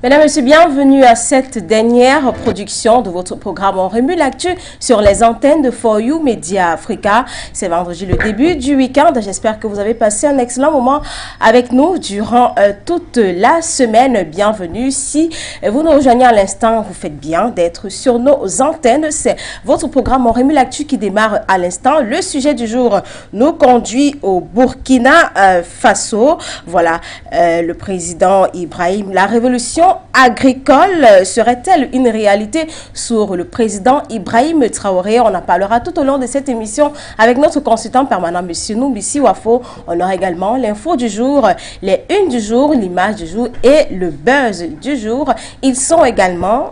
Mesdames et messieurs, bienvenue à cette dernière production de votre programme On remue l'actu sur les antennes de For You Media Africa. C'est vendredi, le début du week-end. J'espère que vous avez passé un excellent moment avec nous durant toute la semaine. Bienvenue. Si vous nous rejoignez à l'instant, vous faites bien d'être sur nos antennes. C'est votre programme On remue l'actu qui démarre à l'instant. Le sujet du jour nous conduit au Burkina Faso. Voilà, le président Ibrahim, la révolution agricole serait-elle une réalité sur le président Ibrahim Traoré? On en parlera tout au long de cette émission avec notre consultant permanent, M. Noumbissi Wafo. On aura également l'info du jour, les unes du jour, l'image du jour et le buzz du jour. Ils sont également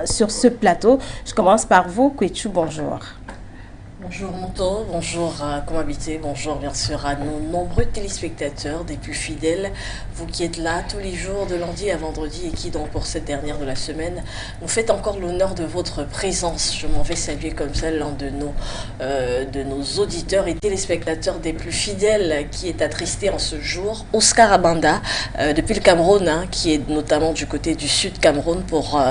sur ce plateau. Je commence par vous, Kwechu, bonjour. Bonjour Monto, bonjour à Comhabité, bonjour bien sûr à nos nombreux téléspectateurs, des plus fidèles, vous qui êtes là tous les jours de lundi à vendredi et qui donc pour cette dernière de la semaine nous faites encore l'honneur de votre présence. Je m'en vais saluer comme ça l'un de nos auditeurs et téléspectateurs des plus fidèles qui est attristé en ce jour, Oscar Abanda, depuis le Cameroun, qui est notamment du côté du sud Cameroun pour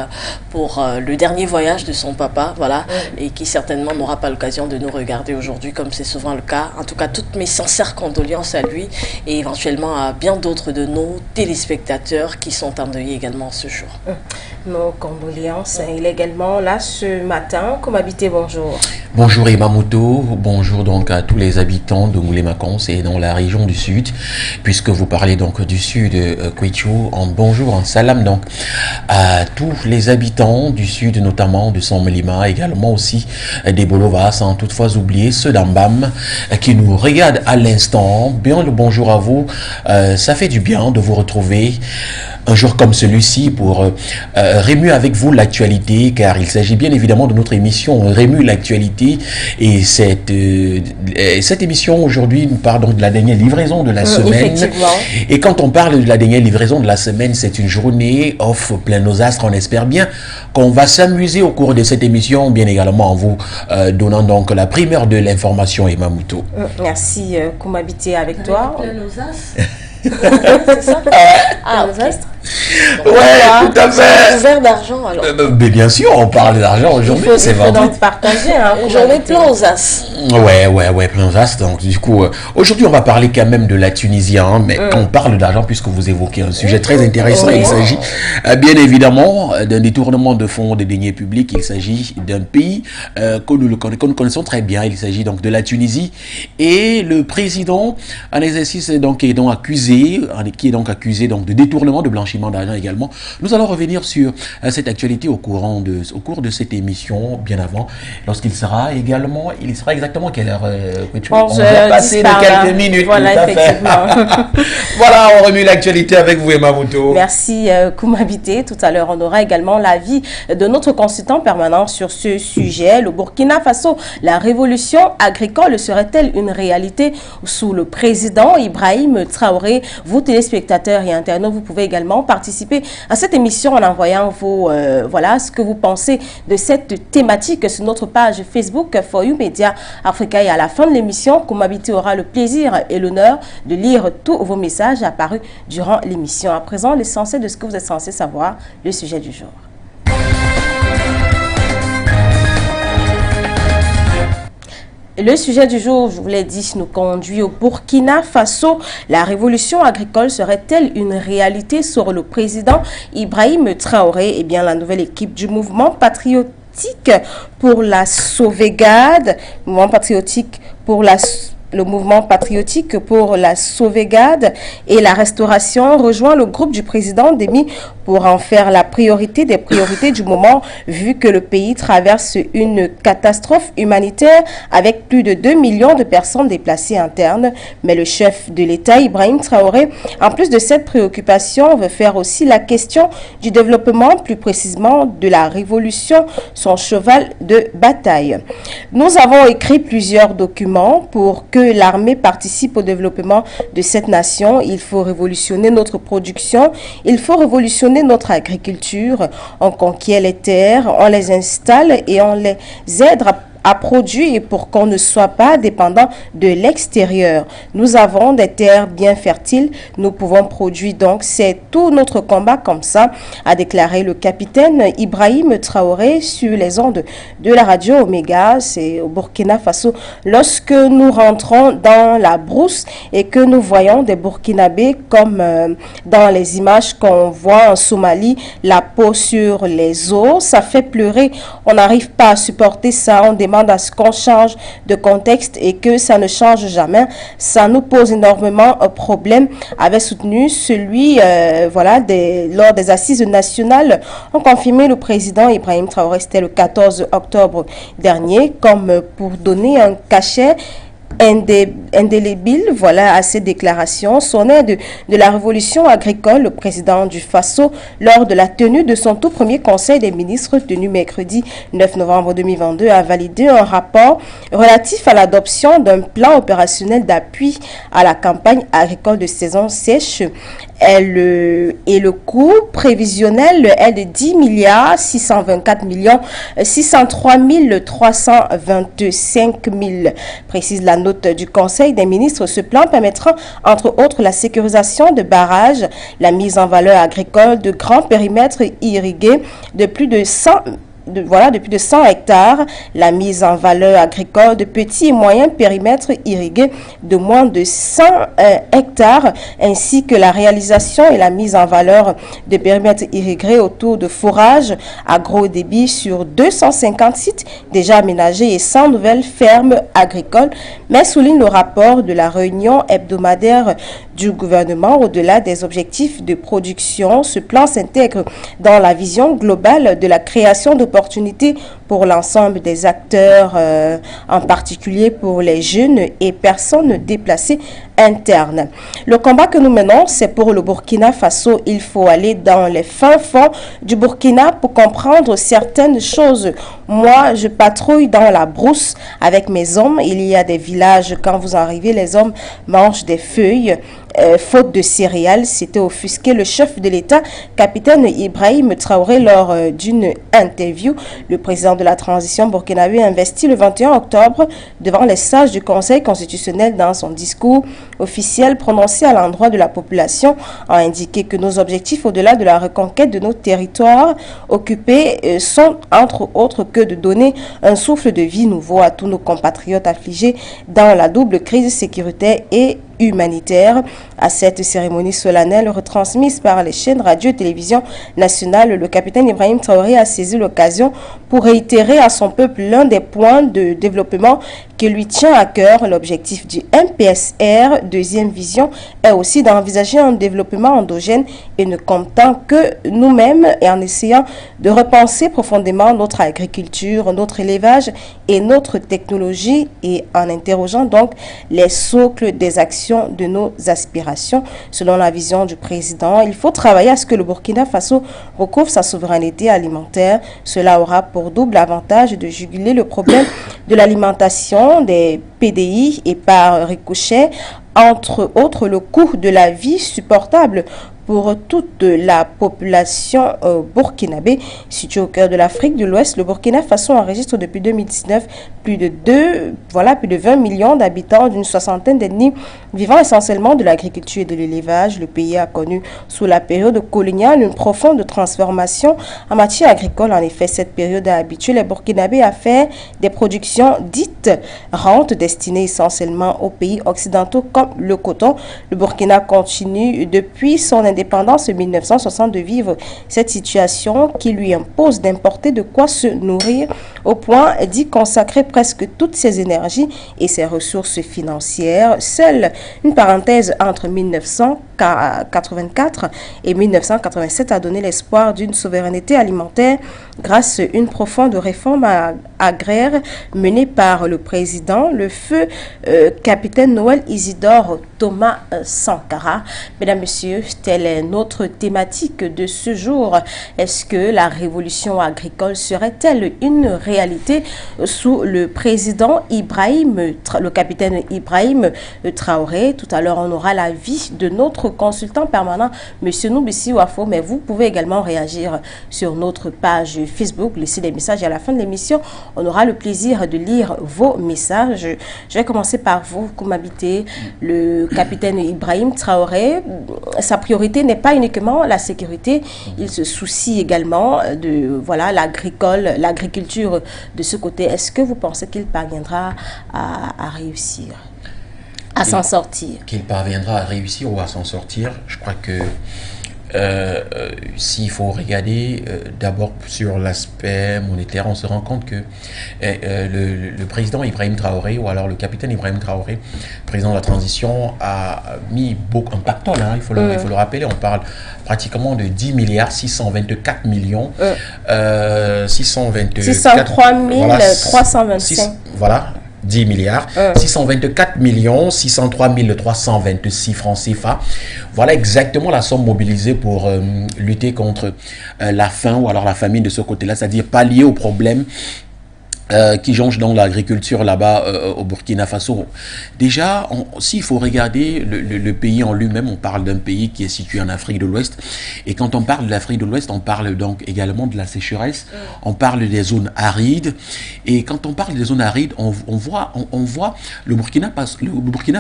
le dernier voyage de son papa, voilà, et qui certainement n'aura pas l'occasion de nous regarder aujourd'hui comme c'est souvent le cas. En tout cas, toutes mes sincères condoléances à lui et éventuellement à bien d'autres de nos téléspectateurs qui sont endeuillés également ce jour. Nos condoléances. Il est également là ce matin. Comhabité, bonjour. Bonjour Imamoto, bonjour donc à tous les habitants de Moulé-Macons et dans la région du sud, puisque vous parlez donc du sud, Kwechu, en bonjour, en salam donc à tous les habitants du sud, notamment de Saint-Mélima, également aussi des Bolovas, sans toutefois oublier ceux d'Ambam qui nous regardent à l'instant. Bien le bonjour à vous, ça fait du bien de vous retrouver un jour comme celui-ci pour remuer avec vous l'actualité, car il s'agit bien évidemment de notre émission Remue l'actualité, et cette émission aujourd'hui nous parle donc de la dernière livraison de la semaine. Et quand on parle de la dernière livraison de la semaine, c'est une journée off plein aux astres. On espère bien qu'on va s'amuser au cours de cette émission, bien également en vous donnant donc la primeur de l'information, Imamoto. Merci, Comhabité avec toi. Plein aux astres. C'est ça? Ah, okay. Ouais, tout à fait. Couvert d'argent alors. Mais bien sûr, on parle d'argent aujourd'hui, c'est vendredi. Il faut donc partager. Une journée plein aux as. Ouais, plein aux as. Donc du coup, aujourd'hui, on va parler quand même de la Tunisie, mais quand on parle d'argent, puisque vous évoquez un sujet très intéressant, il s'agit bien évidemment d'un détournement de fonds de deniers publics. Il s'agit d'un pays que nous connaissons très bien. Il s'agit donc de la Tunisie, et le président en exercice qui est donc accusé donc de détournement, de blanchiment d'argent également. Nous allons revenir sur cette actualité au cours de cette émission, bien avant, lorsqu'il sera exactement quelle heure on va passer de quelques minutes. Voilà, effectivement. Voilà, on remue l'actualité avec vous, Imamoto. Merci, Comhabité. Tout à l'heure, on aura également l'avis de notre consultant permanent sur ce sujet. Le Burkina Faso, la révolution agricole serait-elle une réalité sous le président Ibrahim Traoré? Vous, téléspectateurs et internautes, vous pouvez également participer à cette émission en envoyant ce que vous pensez de cette thématique sur notre page Facebook For You Media Africa. Et à la fin de l'émission, Comhabité aura le plaisir et l'honneur de lire tous vos messages apparus durant l'émission. À présent, l'essentiel de ce que vous êtes censé savoir, le sujet du jour. Le sujet du jour, je vous l'ai dit, nous conduit au Burkina Faso. La révolution agricole serait-elle une réalité sur le président Ibrahim Traoré? Eh bien, la nouvelle équipe du mouvement patriotique pour la sauvegarde, le mouvement patriotique pour la sauvegarde et la restauration rejoint le groupe du président Démy pour en faire la priorité des priorités du moment, vu que le pays traverse une catastrophe humanitaire avec plus de 2 millions de personnes déplacées internes. Mais le chef de l'État, Ibrahim Traoré, en plus de cette préoccupation, veut faire aussi la question du développement, plus précisément de la révolution, son cheval de bataille. Nous avons écrit plusieurs documents pour que l'armée participe au développement de cette nation. Il faut révolutionner notre production, il faut révolutionner notre agriculture. On conquiert les terres, on les installe et on les aide à produire et pour qu'on ne soit pas dépendant de l'extérieur. Nous avons des terres bien fertiles, nous pouvons produire, donc c'est tout notre combat comme ça, a déclaré le capitaine Ibrahim Traoré sur les ondes de la radio Omega, c'est au Burkina Faso. Lorsque nous rentrons dans la brousse et que nous voyons des Burkinabés comme dans les images qu'on voit en Somalie, la peau sur les os, ça fait pleurer. On n'arrive pas à supporter ça, on demande à ce qu'on change de contexte et que ça ne change jamais. Ça nous pose énormément de problèmes, avait soutenu celui, lors des assises nationales, ont confirmé le président Ibrahim Traoré, c'était le 14 octobre dernier, comme pour donner un cachet indélébile, à ces déclarations. Son aide de la révolution agricole, le président du Faso, lors de la tenue de son tout premier conseil des ministres tenu mercredi 9 novembre 2022, a validé un rapport relatif à l'adoption d'un plan opérationnel d'appui à la campagne agricole de saison sèche. Et le coût prévisionnel est de 10 milliards 624 millions 603 325 000, précise la note du Conseil des ministres. Ce plan permettra entre autres la sécurisation de barrages, la mise en valeur agricole de grands périmètres irrigués de plus de 100 hectares, la mise en valeur agricole de petits et moyens périmètres irrigués de moins de 100 hectares, ainsi que la réalisation et la mise en valeur de périmètres irrigués autour de forages à gros débit sur 250 sites déjà aménagés et 100 nouvelles fermes agricoles. Mais souligne le rapport de la réunion hebdomadaire du gouvernement, au-delà des objectifs de production, ce plan s'intègre dans la vision globale de la création d'opportunités pour l'ensemble des acteurs, en particulier pour les jeunes et personnes déplacées internes. Le combat que nous menons, c'est pour le Burkina Faso. Il faut aller dans les fins fonds du Burkina pour comprendre certaines choses. Moi, je patrouille dans la brousse avec mes hommes. Il y a des villages, quand vous arrivez, les hommes mangent des feuilles. Faute de céréales, s'était offusqué le chef de l'État, capitaine Ibrahim Traoré, lors d'une interview. Le président de la transition burkinabé investi le 21 octobre devant les sages du Conseil constitutionnel. Dans son discours officiel prononcé à l'endroit de la population, a indiqué que nos objectifs au-delà de la reconquête de nos territoires occupés sont entre autres que de donner un souffle de vie nouveau à tous nos compatriotes affligés dans la double crise sécuritaire et humanitaire. À cette cérémonie solennelle retransmise par les chaînes radio et télévision nationales, le capitaine Ibrahim Traoré a saisi l'occasion pour réitérer à son peuple l'un des points de développement qui lui tient à cœur. L'objectif du MPSR, deuxième vision, est aussi d'envisager un développement endogène et ne comptant que nous-mêmes, et en essayant de repenser profondément notre agriculture, notre élevage et notre technologie, et en interrogeant donc les socles des actions de nos aspirations. Selon la vision du président, il faut travailler à ce que le Burkina Faso recouvre sa souveraineté alimentaire. Cela aura pour double avantage de juguler le problème de l'alimentation, des PDI, et par ricochet, entre autres, le coût de la vie supportable pour toute la population burkinabé. Situé au cœur de l'Afrique de l'Ouest, le Burkina Faso enregistre depuis 2019 plus de 20 millions d'habitants d'une soixantaine d'ethnies vivant essentiellement de l'agriculture et de l'élevage. Le pays a connu sous la période coloniale une profonde transformation en matière agricole. En effet, cette période a habitué les Burkinabés à faire des productions dites rentes destinées essentiellement aux pays occidentaux comme le coton. Le Burkina continue depuis son indépendance en 1960 de vivre cette situation qui lui impose d'importer de quoi se nourrir, au point d'y consacrer presque toutes ses énergies et ses ressources financières. Seule une parenthèse entre 1984 et 1987 a donné l'espoir d'une souveraineté alimentaire grâce à une profonde réforme agraire menée par le président, le feu capitaine Noël Isidore Thomas Sankara. Mesdames, Messieurs, telle est notre thématique de ce jour. Est-ce que la révolution agricole serait-elle une réalité sous le président le capitaine Ibrahim Traoré? Tout à l'heure, on aura l'avis de notre notre consultant permanent, M. Noubissi Wafo, mais vous pouvez également réagir sur notre page Facebook, laisser des messages et à la fin de l'émission, on aura le plaisir de lire vos messages. Je vais commencer par vous, Koumabité, le capitaine Ibrahim Traoré. Sa priorité n'est pas uniquement la sécurité, il se soucie également de l'agriculture de ce côté. Est-ce que vous pensez qu'il parviendra à réussir, à s'en sortir? Qu'il parviendra à réussir ou à s'en sortir, je crois que s'il faut regarder d'abord sur l'aspect monétaire, on se rend compte que le président Ibrahim Traoré, ou alors le capitaine Ibrahim Traoré, président de la transition, a mis un pactole, hein, il faut le rappeler, on parle pratiquement de 10 milliards 624 millions 603 325 voilà 10 milliards, 624 millions, 603 326 francs CFA. Voilà exactement la somme mobilisée pour lutter contre la faim ou alors la famine de ce côté-là, c'est-à-dire pallier au problème qui jonche dans l'agriculture là-bas au Burkina Faso. Déjà, s'il faut regarder le pays en lui-même, on parle d'un pays qui est situé en Afrique de l'Ouest. Et quand on parle de l'Afrique de l'Ouest, on parle donc également de la sécheresse. On parle des zones arides. Et quand on parle des zones arides, on voit le Burkina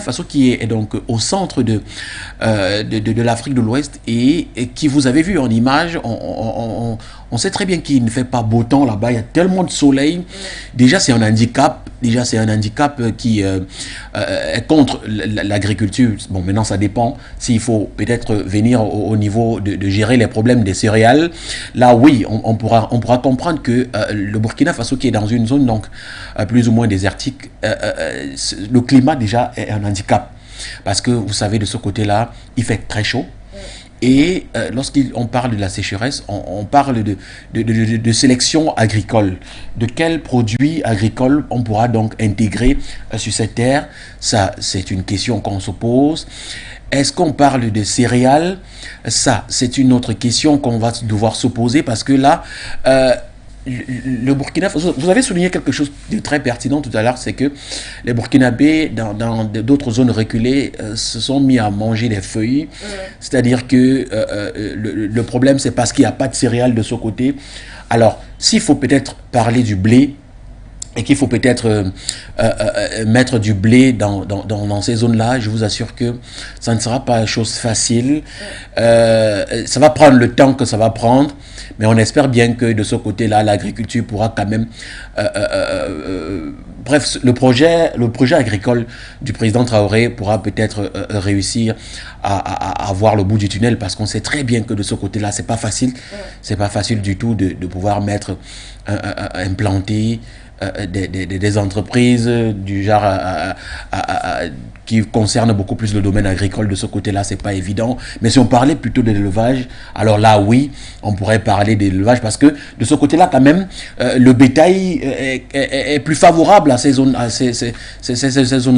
Faso qui est donc au centre de l'Afrique de l'Ouest et qui, vous avez vu en image, on sait très bien qu'il ne fait pas beau temps là-bas. Il y a tellement de soleil. Déjà, c'est un handicap. Qui est contre l'agriculture. Bon, maintenant, ça dépend s'il faut peut-être venir au niveau de gérer les problèmes des céréales. Là, oui, on pourra comprendre que le Burkina Faso, qui est dans une zone donc plus ou moins désertique, le climat déjà est un handicap. Parce que, vous savez, de ce côté-là, il fait très chaud. Et lorsqu'on parle de la sécheresse, on parle de sélection agricole. De quels produits agricoles on pourra donc intégrer sur cette terre? Ça, c'est une question qu'on se pose. Est-ce qu'on parle de céréales? Ça, c'est une autre question qu'on va devoir se poser parce que là, le Burkina Faso, vous avez souligné quelque chose de très pertinent tout à l'heure, c'est que les Burkinabés, dans d'autres zones reculées, se sont mis à manger des feuilles. C'est-à-dire que le problème, c'est parce qu'il n'y a pas de céréales de ce côté. Alors, s'il faut peut-être parler du blé, et qu'il faut peut-être mettre du blé dans ces zones-là, je vous assure que ça ne sera pas une chose facile. Ça va prendre le temps que ça va prendre, mais on espère bien que de ce côté-là, l'agriculture pourra quand même... bref, le projet agricole du président Traoré pourra peut-être réussir à voir le bout du tunnel, parce qu'on sait très bien que de ce côté-là, c'est pas facile. C'est pas facile du tout de pouvoir implanter des entreprises du genre qui concernent beaucoup plus le domaine agricole. De ce côté-là, c'est pas évident. Mais si on parlait plutôt de l'élevage, alors là, oui, on pourrait parler d'élevage, parce que de ce côté-là, quand même, le bétail est plus favorable à ces zones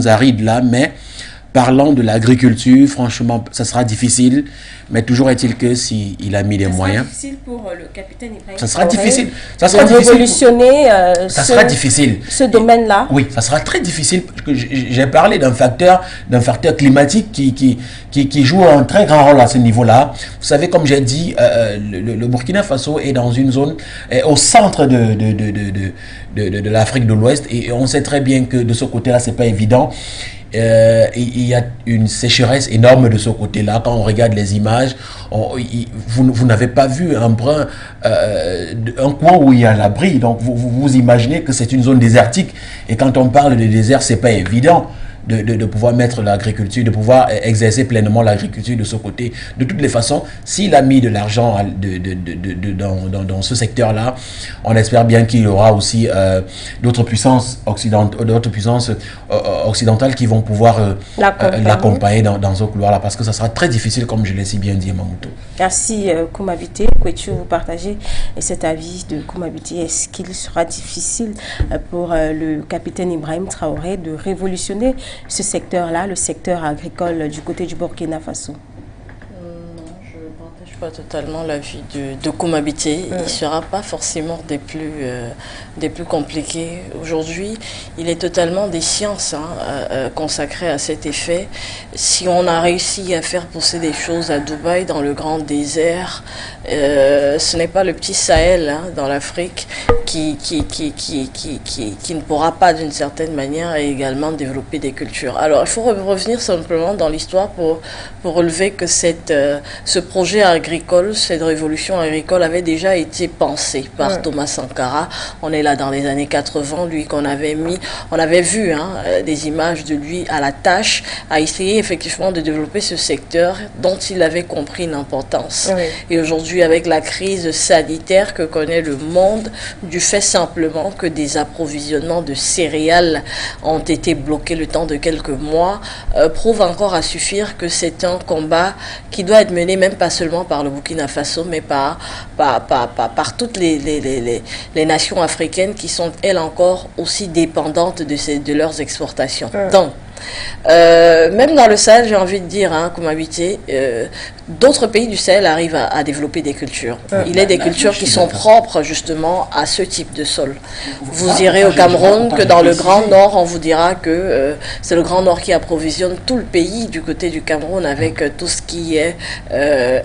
arides-là. Mais parlant de l'agriculture, franchement, ça sera difficile. Mais toujours est-il que s'il a mis des moyens... Ça sera difficile pour le capitaine Ibrahim. Ça sera difficile. Ça sera difficile. Révolutionner ce domaine-là. Oui, ça sera très difficile. J'ai parlé d'un facteur climatique qui joue un très grand rôle à ce niveau-là. Vous savez, comme j'ai dit, le Burkina Faso est dans une zone au centre de l'Afrique de l'Ouest. Et on sait très bien que de ce côté-là, c'est pas évident. Il y a une sécheresse énorme de ce côté-là. Quand on regarde les images, vous n'avez pas vu un coin où il y a l'abri. Donc vous imaginez que c'est une zone désertique. Et quand on parle de désert, c'est pas évident de pouvoir mettre l'agriculture, de pouvoir exercer pleinement l'agriculture de ce côté. De toutes les façons, s'il a mis de l'argent dans ce secteur-là, on espère bien qu'il y aura aussi d'autres puissances occidentales qui vont pouvoir l'accompagner dans ce couloir-là, parce que ça sera très difficile, comme je l'ai si bien dit, Mamoto. Merci, Koumabité. Kouetchou, vous partagez cet avis de Koumabité. Est-ce qu'il sera difficile pour le capitaine Ibrahim Traoré de révolutionner ce secteur-là, le secteur agricole du côté du Burkina Faso? Non, je ne partage Pas totalement l'avis de Koumabité. Il ne sera pas forcément des plus compliqués. Aujourd'hui, il est totalement des sciences consacrées à cet effet. Si on a réussi à faire pousser des choses à Dubaï, dans le grand désert, ce n'est pas le petit Sahel dans l'Afrique qui ne pourra pas d'une certaine manière également développer des cultures. Alors, il faut revenir simplement dans l'histoire pour relever que ce projet agricole, cette révolution agricole avait déjà été pensée par Thomas Sankara. On est là dans les années 80, lui qu'on avait mis, on avait vu des images de lui à la tâche, à essayer effectivement de développer ce secteur dont il avait compris l'importance. Oui. Et aujourd'hui, avec la crise sanitaire que connaît le monde, du fait simplement que des approvisionnements de céréales ont été bloqués le temps de quelques mois, prouve encore à suffire que c'est un combat qui doit être mené même pas seulement par le Burkina Faso, mais par toutes les nations africaines qui sont, elles encore, aussi dépendantes de leurs exportations. Donc, même dans le Sahel, j'ai envie de dire, Koumabité, d'autres pays du Sahel arrivent à développer des cultures. Il y a des cultures qui sont propres justement à ce type de sol. Vous irez au Cameroun, que dans le Grand Nord, on vous dira que c'est le Grand Nord qui approvisionne tout le pays du côté du Cameroun avec tout ce qui est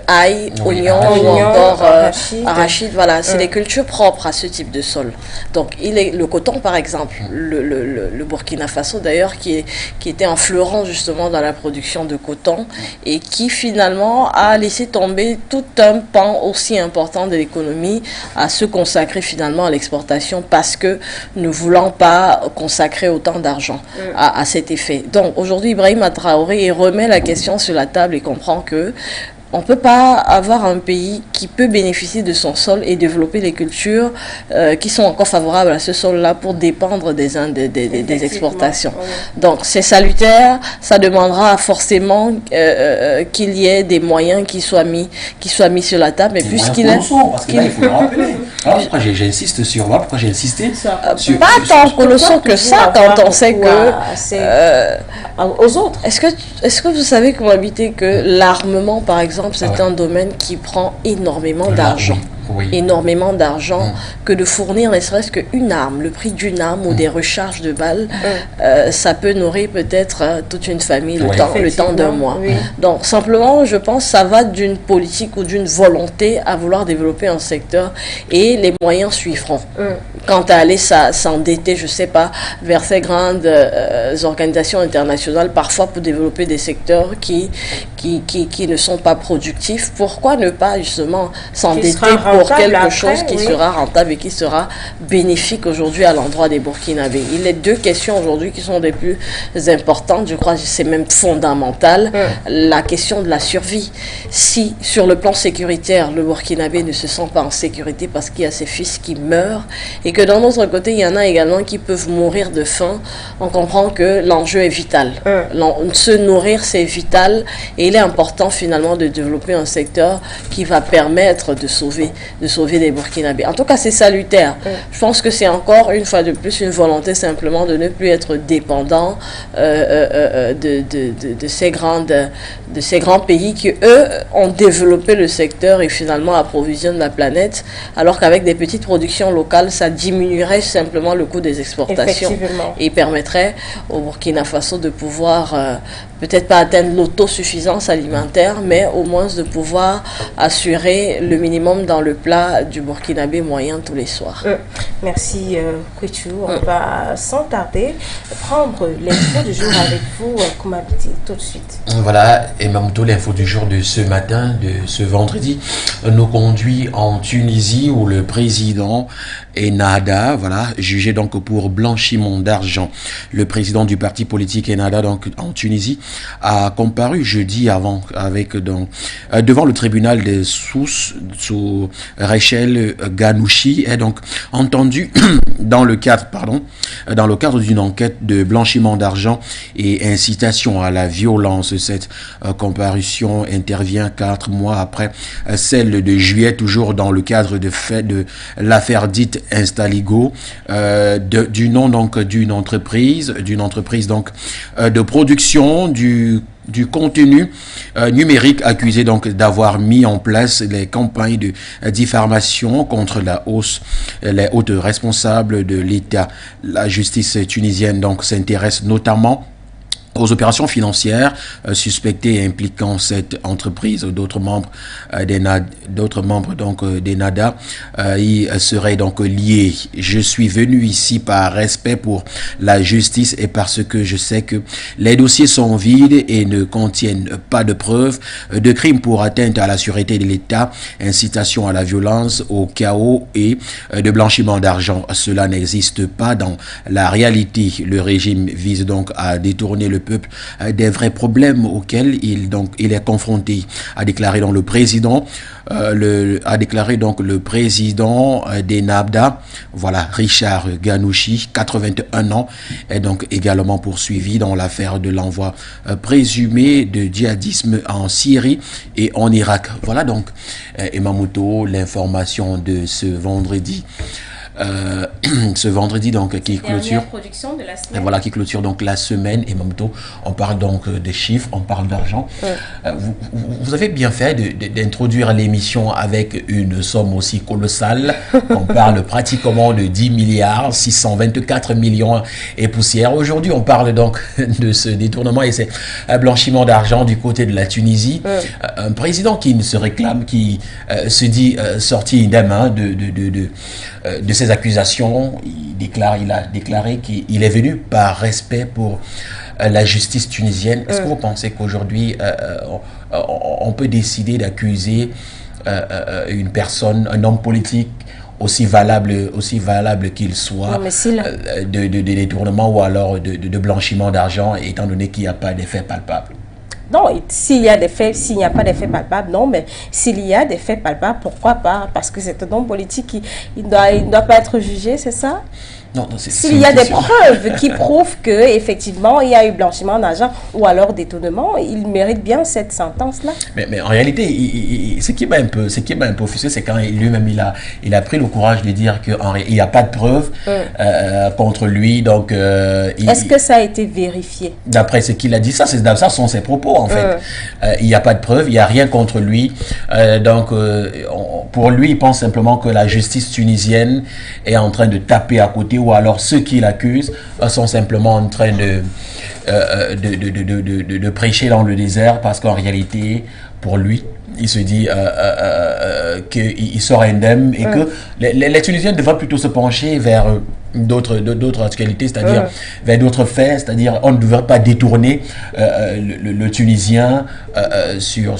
ail, oignon ou encore arachide. Voilà, c'est des cultures propres à ce type de sol. Donc, le coton, par exemple, le Burkina Faso d'ailleurs, qui était en fleurant justement dans la production de coton et qui finalement a laissé tomber tout un pan aussi important de l'économie à se consacrer finalement à l'exportation parce que ne voulant pas consacrer autant d'argent à cet effet. Donc aujourd'hui, Ibrahima Traoré remet la question sur la table et comprend que on ne peut pas avoir un pays qui peut bénéficier de son sol et développer les cultures qui sont encore favorables à ce sol-là pour dépendre des exportations. Oui. Donc, c'est salutaire. Ça demandera forcément qu'il y ait des moyens qui soient mis sur la table. Mais puisqu'il est... Parce que là, il faut le rappeler. Alors, pourquoi j'insiste sur moi? Pourquoi j'ai insisté pas tant colossaux que ça, quand on sait que... aux autres. Est-ce que vous savez comment habiter que l'armement, par exemple, c'est un domaine qui prend énormément d'argent. Oui. Énormément d'argent que de fournir ne serait-ce qu'une arme, le prix d'une arme ou des recharges de balles, ça peut nourrir peut-être toute une famille le temps d'un mois. Oui. Donc simplement, je pense que ça va d'une politique ou d'une volonté à vouloir développer un secteur et les moyens suivront. Quant à aller s'endetter, je ne sais pas, vers ces grandes organisations internationales, parfois pour développer des secteurs qui ne sont pas productifs, pourquoi ne pas justement s'endetter pour quelque chose qui sera rentable et qui sera bénéfique aujourd'hui à l'endroit des Burkinabés. Il y a deux questions aujourd'hui qui sont des plus importantes, je crois que c'est même fondamental. La question de la survie. Si, sur le plan sécuritaire, le Burkinabé ne se sent pas en sécurité parce qu'il y a ses fils qui meurent et que d'un autre côté, il y en a également qui peuvent mourir de faim, on comprend que l'enjeu est vital. Se nourrir, c'est vital et il est important finalement de développer un secteur qui va permettre de sauver les Burkinabés. En tout cas, c'est salutaire. Je pense que c'est encore, une fois de plus, une volonté simplement de ne plus être dépendant de ces grands pays qui, eux, ont développé le secteur et finalement approvisionnent la planète, alors qu'avec des petites productions locales, ça diminuerait simplement le coût des exportations et permettrait au Burkina Faso de pouvoir peut-être pas atteindre l'autosuffisance alimentaire, mais au moins de pouvoir assurer le minimum dans le plat du Burkinabé moyen tous les soirs. Merci Kouichou. On va sans tarder prendre l'info du jour avec vous, Koumabité, tout de suite. Voilà, et Mamouto, l'info du jour de ce matin, de ce vendredi, nous conduit en Tunisie où le président Ennahda, voilà, jugé donc pour blanchiment d'argent. Le président du parti politique Ennahda, donc en Tunisie, a comparu jeudi devant le tribunal de Sousse sous Rachel Ghanouchi, est donc entendu dans le cadre d'une enquête de blanchiment d'argent et incitation à la violence. Cette comparution intervient 4 mois après celle de juillet, toujours dans le cadre de l'affaire dite Instaligo, du nom donc d'une entreprise donc de production du du contenu numérique, accusé donc d'avoir mis en place les campagnes de diffamation contre les hautes responsables de l'État. La justice tunisienne donc s'intéresse notamment aux opérations financières suspectées et impliquant cette entreprise. D'autres membres des NADA y seraient donc liés. Je suis venu ici par respect pour la justice et parce que je sais que les dossiers sont vides et ne contiennent pas de preuves de crimes pour atteinte à la sûreté de l'État, incitation à la violence, au chaos et de blanchiment d'argent. Cela n'existe pas dans la réalité. Le régime vise donc à détourner le peuple des vrais problèmes auxquels il est confronté, a déclaré donc le président des NADA, voilà, Richard Ghannouchi, 81 ans, est donc également poursuivi dans l'affaire de l'envoi présumé de djihadisme en Syrie et en Irak. Voilà donc, Emamoto, l'information de ce vendredi. Donc qui clôture de la semaine. Voilà, qui clôture donc la semaine. Et en même temps, on parle donc des chiffres, on parle d'argent. Vous avez bien fait d'introduire l'émission avec une somme aussi colossale. On parle pratiquement de 10 milliards 624 millions et poussière. Aujourd'hui, on parle donc de ce détournement et c'est un blanchiment d'argent du côté de la Tunisie. Un président qui ne se réclame, qui se dit sorti indemne de ces accusations. Il a déclaré qu'il est venu par respect pour la justice tunisienne. Est-ce que vous pensez qu'aujourd'hui on peut décider d'accuser une personne, un homme politique aussi valable qu'il soit, de détournement ou alors de blanchiment d'argent, étant donné qu'il n'y a pas d'effet palpable? Non, s'il n'y a pas d'effet palpable, non, mais s'il y a des faits palpables, pourquoi pas? Parce que c'est un homme politique, il ne doit pas être jugé, c'est ça? Non, s'il y a des preuves qui prouvent qu'effectivement il y a eu blanchiment d'argent ou alors détournement, il mérite bien cette sentence-là. Mais en réalité, ce qui m'a un peu offusqué, c'est quand lui-même il a pris le courage de dire qu'il n'y a pas de preuves contre lui. Donc, est-ce que ça a été vérifié? D'après ce qu'il a dit, ça sont ses propos en fait. Il n'y a pas de preuves, il n'y a rien contre lui. Pour lui, il pense simplement que la justice tunisienne est en train de taper à côté, ou alors ceux qui l'accusent sont simplement en train de prêcher dans le désert, parce qu'en réalité, pour lui, il se dit qu'il sera indemne et que les Tunisiens devraient plutôt se pencher vers d'autres actualités, c'est-à-dire vers d'autres faits, c'est-à-dire on ne devrait pas détourner le Tunisien sur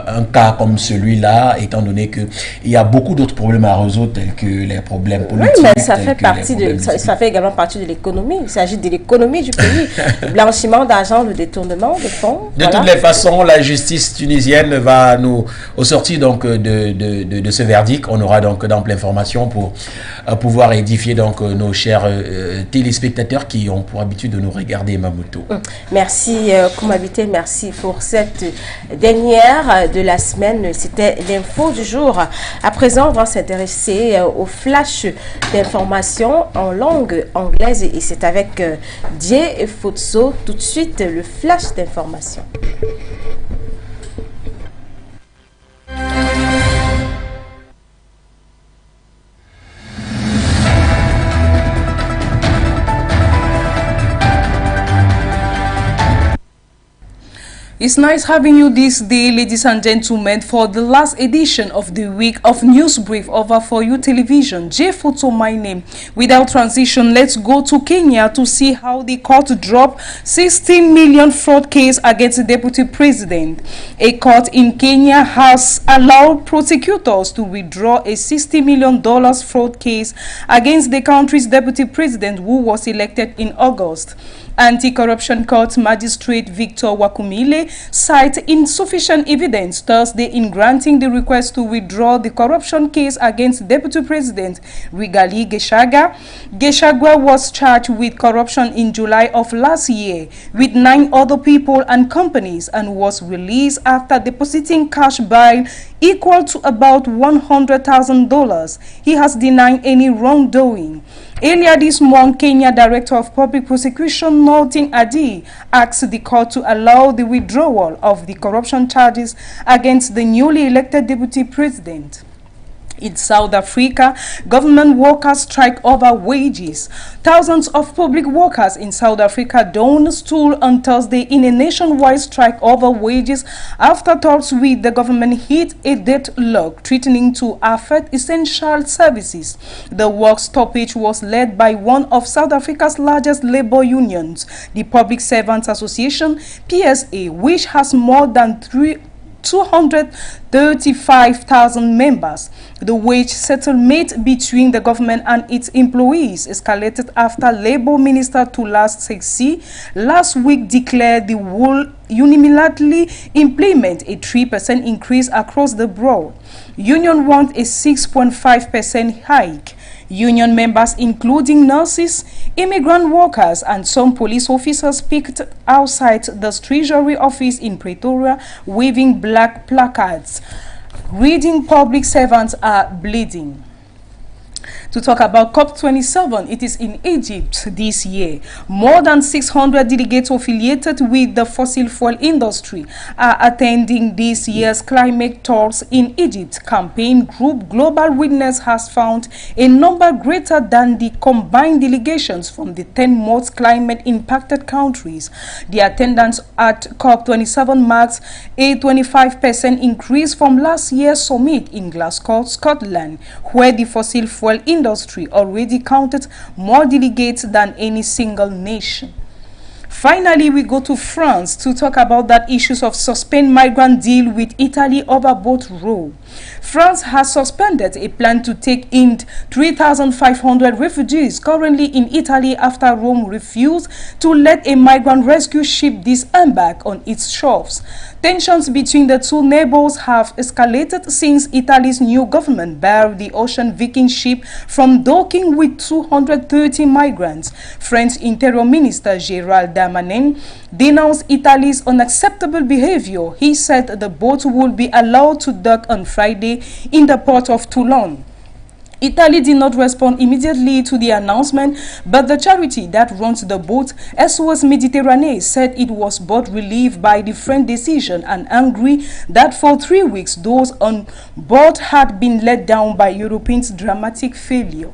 un cas comme celui-là, étant donné qu'il y a beaucoup d'autres problèmes à résoudre, tels que les problèmes politiques. Oui, mais ça fait également partie de l'économie. Il s'agit de l'économie du pays. Le blanchiment d'argent, le détournement de fonds. De toutes les façons, la justice tunisienne va nous, au sortir donc de ce verdict, on aura donc d'ample information pour pouvoir édifier donc nos chers téléspectateurs qui ont pour habitude de nous regarder, Emamoto. Merci Koumabité, merci pour cette dernière de la semaine. C'était l'info du jour. À présent, on va s'intéresser au flash d'information en langue anglaise et c'est avec Die Fotso. Tout de suite, le flash d'information. It's nice having you this day, ladies and gentlemen, for the last edition of the week of News Brief over For You Television. J Photo, my name. Without transition, let's go to Kenya to see how the court dropped 16 million fraud case against the deputy president. A court in Kenya has allowed prosecutors to withdraw a $60 million fraud case against the country's deputy president who was elected in August. Anti-Corruption Court Magistrate Victor Wakumile cited insufficient evidence Thursday in granting the request to withdraw the corruption case against Deputy President Rigathi Gachagua. Gachagua was charged with corruption in July of last year with 9 other people and companies and was released after depositing cash bail equal to about $100,000. He has denied any wrongdoing. Earlier this month, Kenya Director of Public Prosecution Norton Adi asked the court to allow the withdrawal of the corruption charges against the newly elected deputy president. In South Africa, government workers strike over wages. Thousands of public workers in South Africa donned stool on Thursday in a nationwide strike over wages after talks with the government hit a deadlock threatening to affect essential services. The work stoppage was led by one of South Africa's largest labor unions, the Public Servants Association, PSA, which has more than 235,000 members. The wage settlement between the government and its employees escalated after Labour Minister Thulas Seksi last week declared the will unilaterally implement a 3% increase across the board. Union want a 6.5% hike. Union members, including nurses, immigrant workers, and some police officers, picked outside the Treasury office in Pretoria, waving black placards reading "Public servants are bleeding." To talk about COP27, it is in Egypt this year. More than 600 delegates affiliated with the fossil fuel industry are attending this year's climate talks in Egypt. Campaign group Global Witness has found a number greater than the combined delegations from the 10 most climate-impacted countries. The attendance at COP27 marks a 25% increase from last year's summit in Glasgow, Scotland, where the fossil fuel industry already counted more delegates than any single nation. Finally, we go to France to talk about that issues of suspend migrant deal with Italy over boat row. France has suspended a plan to take in 3,500 refugees currently in Italy after Rome refused to let a migrant rescue ship disembark on its shores. Tensions between the two neighbors have escalated since Italy's new government barred the Ocean Viking ship from docking with 230 migrants. French Interior Minister Gérald Darmanin denounced Italy's unacceptable behavior. He said the boat would be allowed to dock on Friday in the port of Toulon. Italy did not respond immediately to the announcement, but the charity that runs the boat, SOS Méditerranée, said it was both relieved by the French decision and angry that for 3 weeks those on board had been let down by Europeans' dramatic failure.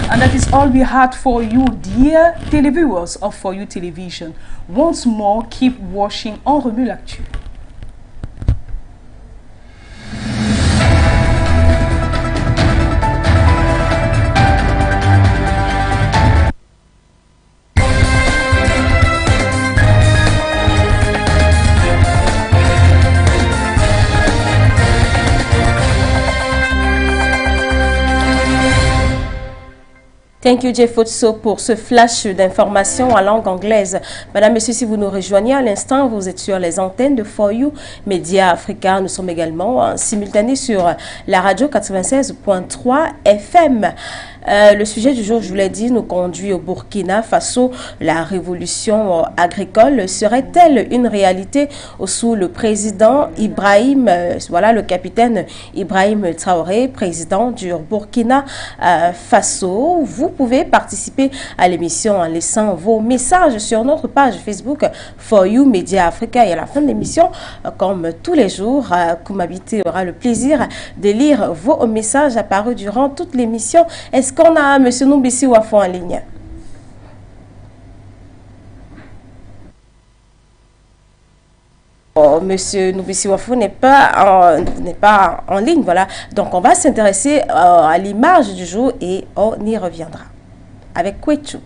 And that is all we had for you, dear televiewers of For You Television. Once more, keep watching En Remue l'Actu. Thank you, Jeff Otso, pour ce flash d'informations en langue anglaise. Madame, Monsieur, si vous nous rejoignez à l'instant, vous êtes sur les antennes de For You Média Africa. Nous sommes également en simultané sur la radio 96.3 FM. Le sujet du jour, je vous l'ai dit, nous conduit au Burkina Faso. La révolution agricole serait-elle une réalité sous le président Ibrahim, voilà le capitaine Ibrahim Traoré, président du Burkina Faso. Vous pouvez participer à l'émission en laissant vos messages sur notre page Facebook For You Média Africa. Et à la fin de l'émission, comme tous les jours, Koumabité aura le plaisir de lire vos messages apparus durant toute l'émission. Est-ce qu'on a M. Noubissi Wafo en ligne? Oh, Monsieur Noubissi Wafo n'est pas en ligne, voilà. Donc on va s'intéresser à l'image du jour et on y reviendra avec Kwechu.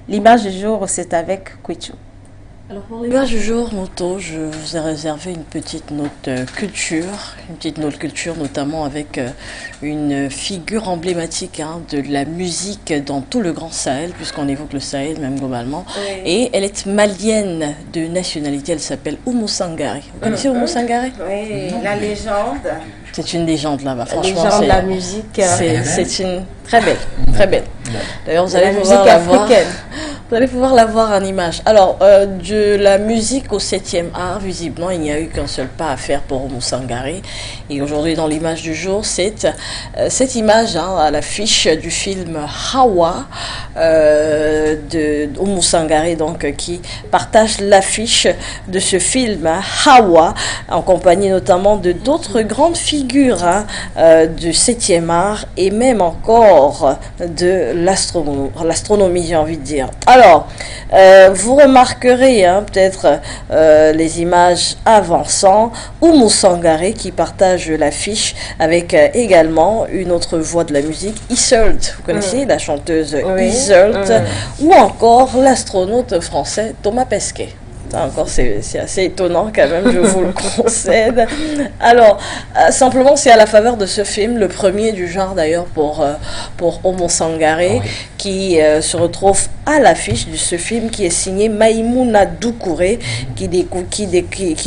L'image du jour, c'est avec Kwechu. Alors pour l'image du jour, Moto, je vous ai réservé une petite note culture, notamment avec une figure emblématique de la musique dans tout le Grand Sahel, puisqu'on évoque le Sahel même globalement. Oui. Et elle est malienne de nationalité, elle s'appelle Oumou Sangaré. Vous connaissez Oumou Sangaré? Oui, la légende. C'est une légende là-bas, franchement. Légende de la musique. C'est une très belle, très belle. D'ailleurs, vous allez voir la voix. Vous allez pouvoir la voir en image. Alors, de la musique au 7e art, visiblement, il n'y a eu qu'un seul pas à faire pour Oumou Sangaré. Et aujourd'hui, dans l'image du jour, c'est cette image à l'affiche du film Hawa de Oumou Sangaré, donc, qui partage l'affiche de ce film Hawa, en compagnie notamment de d'autres grandes figures du 7e art et même encore de l'astronomie, j'ai envie de dire. Alors, vous remarquerez peut-être les images avançant, Oumou Sangaré qui partage l'affiche avec également une autre voix de la musique, Iseult, vous connaissez la chanteuse Iseult, ou encore l'astronaute français Thomas Pesquet. Encore, c'est assez étonnant quand même, je vous le concède. Alors, simplement, c'est à la faveur de ce film, le premier du genre d'ailleurs pour Oumou Sangaré, qui se retrouve à l'affiche de ce film qui est signé Maïmouna Doucouré, qui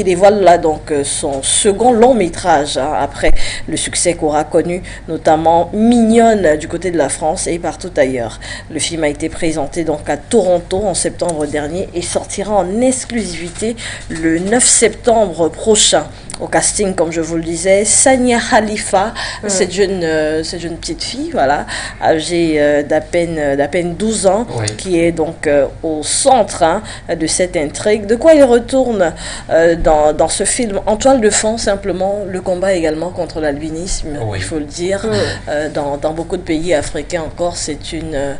dévoile là donc son second long métrage après le succès qu'aura connu notamment Mignonne du côté de la France et partout ailleurs. Le film a été présenté donc à Toronto en septembre dernier et sortira en exclusivité le 9 septembre prochain. Au casting, comme je vous le disais, Sania Khalifa, cette jeune petite fille, voilà, âgée d'à peine 12 ans, qui est donc au centre de cette intrigue. De quoi il retourne dans ce film en toile de fond, simplement le combat également contre l'albinisme, il faut le dire. Dans beaucoup de pays africains encore, c'est une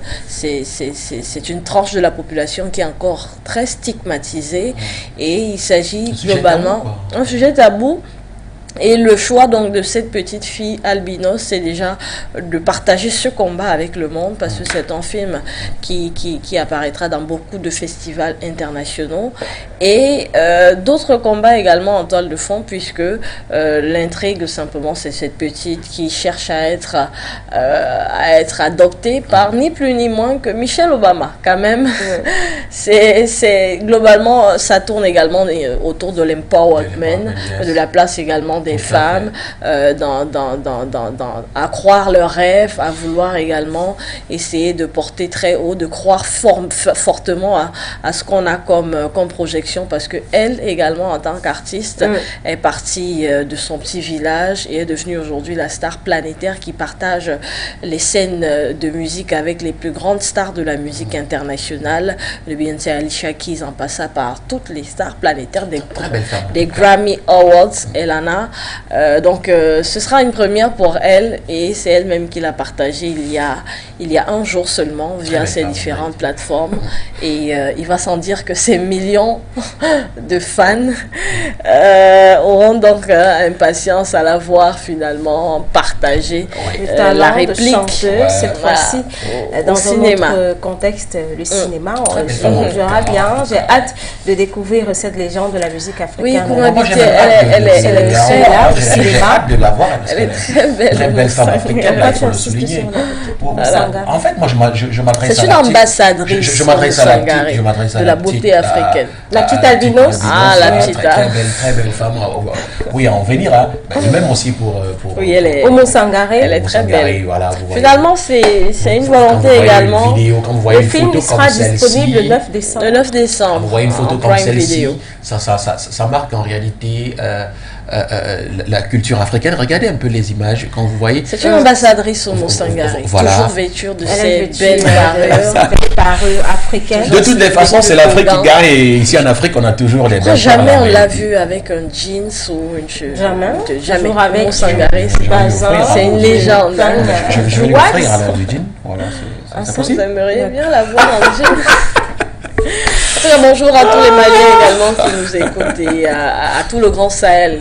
tranche de la population qui est encore très stigmatisée, et il s'agit globalement un sujet tabou. Et le choix donc de cette petite fille albinos, c'est déjà de partager ce combat avec le monde, parce que c'est un film qui apparaîtra dans beaucoup de festivals internationaux, et d'autres combats également en toile de fond, puisque l'intrigue simplement c'est cette petite qui cherche à être adoptée par ni plus ni moins que Michelle Obama quand même. C'est globalement, ça tourne également autour de l'empowerment, de la place également des femmes à croire leurs rêves, à vouloir également essayer de porter très haut, de croire fortement à ce qu'on a comme projection, parce que elle également en tant qu'artiste est partie de son petit village et est devenue aujourd'hui la star planétaire qui partage les scènes de musique avec les plus grandes stars de la musique internationale, de Beyoncé, Alicia Keys, en passant par toutes les stars planétaires des Grammy Awards. Elle en a. Donc ce sera une première pour elle, et c'est elle-même qui l'a partagé il y a un jour seulement via ses différentes plateformes, et il va sans dire que ces millions de fans auront donc impatience à la voir finalement partager la réplique de chanteuse, cette fois-ci dans cinéma. Un autre contexte, le cinéma. On verra bien. J'ai hâte de découvrir cette légende de la musique africaine. Oui, elle est là au cinéma. De la voir, elle est très belle. Très belle femme africaine, il faut le souligner. En fait, moi, je m'adresse à c'est une ambassadrice. Je m'adresse à de la beauté africaine. La petite albinos. La petite. Très belle femme. Oui, à en venir. Même aussi pour. Oui, elle est. Oumou Sangaré. Elle est très belle. Voilà, finalement, c'est une volonté également. Le film sera disponible le 9 décembre. Le 9 décembre. Vous voyez une photo comme celle-ci. Ça marque en réalité la culture africaine. Regardez un peu les images quand vous voyez. C'est une ambassadrice Oumou Sangaré, toujours vêtue de ces belles parures africaines. De toutes les façons, c'est l'Afrique qui gagne, et ici en Afrique, on a toujours les belles. Jamais on l'a vu avec un jeans ou une chemise. Jamais. Avec Oumou Sangaré, c'est une légende. Je vais lui offrir alors du jean. Voilà, c'est possible. Vous aimeriez bien la voir en jean. Bonjour à tous les Maliens également qui nous écoutent, et à tout le Grand Sahel.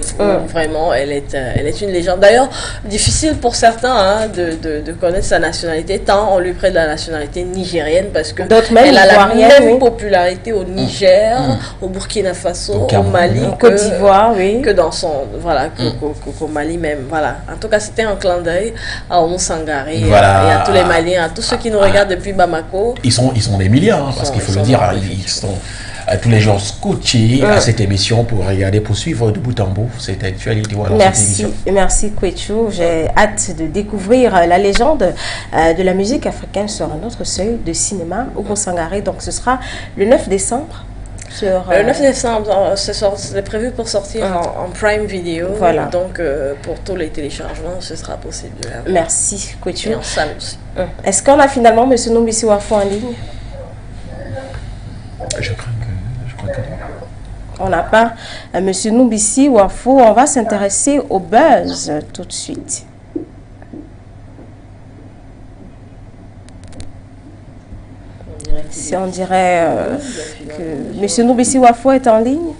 Vraiment, elle est une légende. D'ailleurs, difficile pour certains de connaître sa nationalité, tant on lui prête la nationalité nigérienne, parce que elle a la même popularité au Niger, au Burkina Faso, au Mali, au Côte d'Ivoire, que dans son qu'au Mali même. Voilà. En tout cas, c'était un clin d'œil à Oumou Sangaré et à tous les Maliens, à tous ceux qui nous regardent depuis Bamako. Ils sont des milliards, parce qu'il faut le dire, ils sont tous les jours scotchés à cette émission pour regarder, pour suivre de bout en bout cette actualité. Voilà, merci, merci Kwechu. J'ai hâte de découvrir la légende de la musique africaine sur un autre seuil de cinéma, Hugo Sangaré. Donc ce sera le 9 décembre. Le 9 décembre, c'est prévu pour sortir en Prime Video. Voilà. Donc, pour tous les téléchargements, ce sera possible. Merci, Kwechu. Et en salle aussi. Est-ce qu'on a finalement M. Nombisi Wafo en ligne? Je crois que non. On n'a pas M. Nombisi Wafo. On va s'intéresser au buzz tout de suite. Si on dirait que M. Nombisi Wafo est en ligne.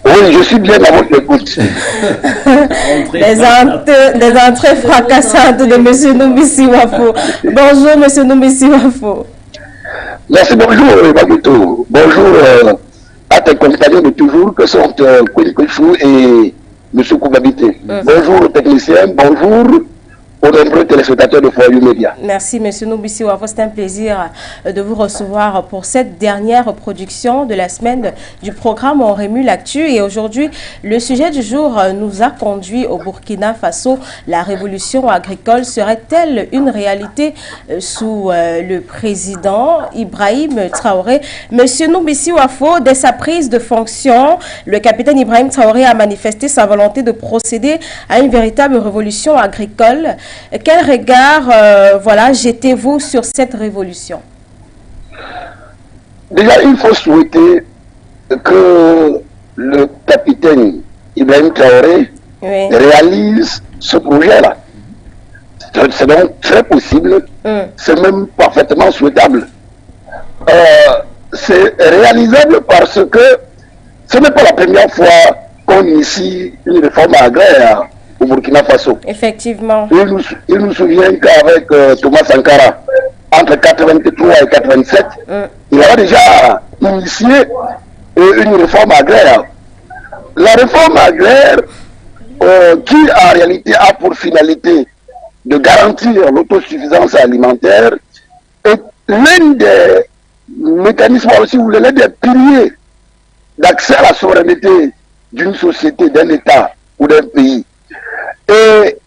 Oui, je suis bien à votre écoute. des entrées fracassantes de M. Nombisi Wafo. Bonjour M. Nombisi Wafo. Merci, bonjour Maguito. Bonjour à tes compagnons de toujours que sont Queen Kwechu et M. Koubabité. Bonjour aux techniciens, bonjour aux nombreux téléspectateurs de Foyou Média. Merci M. Nombisi Wafo, c'est un plaisir de vous recevoir pour cette dernière production de la semaine du programme On Remue l'actu. Et aujourd'hui, le sujet du jour nous a conduit au Burkina Faso. La révolution agricole serait-elle une réalité sous le président Ibrahim Traoré? M. Nombisi Wafo, dès sa prise de fonction, le capitaine Ibrahim Traoré a manifesté sa volonté de procéder à une véritable révolution agricole. Quel regard jetez-vous sur cette révolution? Déjà, il faut souhaiter que le capitaine Ibrahim Traoré réalise ce projet-là. C'est donc très possible, c'est même parfaitement souhaitable. C'est réalisable parce que ce n'est pas la première fois qu'on initie une réforme agraire au Burkina Faso. Effectivement. Il nous souvient qu'avec Thomas Sankara, entre 83 et 87, il avait déjà initié une réforme agraire. La réforme agraire, qui en réalité a pour finalité de garantir l'autosuffisance alimentaire, est l'un des mécanismes, si vous voulez, l'un des piliers d'accès à la souveraineté d'une société, d'un État ou d'un pays. Et